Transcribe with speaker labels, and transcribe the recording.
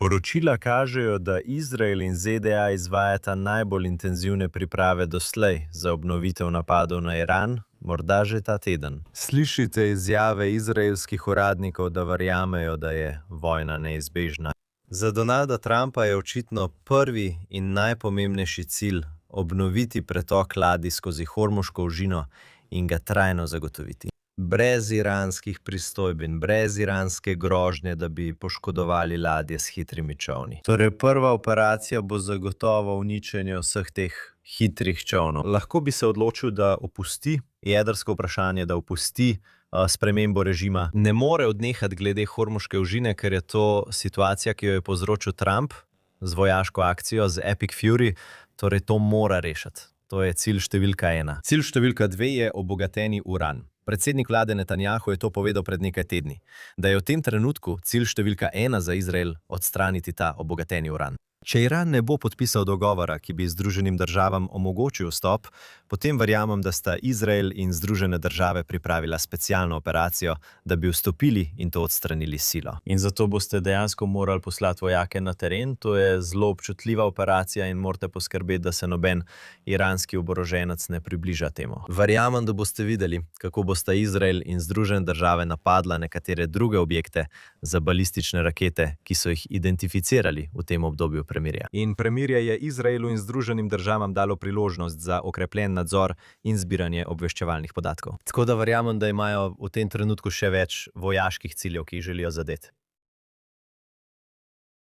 Speaker 1: Poročila kažejo, da Izrael in ZDA izvajata najbolj intenzivne priprave doslej za obnovitev napadov na Iran, morda že ta teden. Slišite izjave izraelskih uradnikov, da verjamejo, da je vojna neizbežna. Za Donalda Trumpa je očitno prvi in najpomembnejši cilj obnoviti pretok ladij skozi Hormuško ožino in ga trajno zagotoviti. Brez iranskih pristojbin, brez iranske grožnje, da bi poškodovali ladje s hitrimi čolni. Torej, prva operacija bo zagotovo uničenje vseh teh hitrih čolnov. Lahko bi se odločil, da opusti jedrsko vprašanje, da opusti spremembo režima. Ne more odnehati glede Hormuške ožine, ker je to situacija, ki jo je povzročil Trump z vojaško akcijo, z Epic Fury, torej to mora rešiti. To je cilj številka 1. Cilj številka 2 je obogateni uran. Predsednik vlade Netanjahu je to povedal pred nekaj tedni, da je v tem trenutku cilj številka 1 za Izrael odstraniti ta obogateni uran. Če Iran ne bo podpisal dogovora, ki bi Združenim državam omogočil vstop, potem verjamem, da sta Izrael in Združene države pripravila specialno operacijo, da bi vstopili in to odstranili silo. In zato boste dejansko morali poslati vojake na teren. To je zelo občutljiva operacija in morate poskrbeti, da se noben iranski oboroženec ne približa temu. Verjamem, da boste videli, kako bosta Izrael in Združene države napadla nekatere druge objekte za balistične rakete, ki so jih identificirali v tem obdobju premirja. In premirje je Izraelu in Združenim državam dalo priložnost za okrepljen nadzor in zbiranje obveščevalnih podatkov. Tako da verjamem, da imajo v tem trenutku še več vojaških ciljev, ki jih želijo zadeti.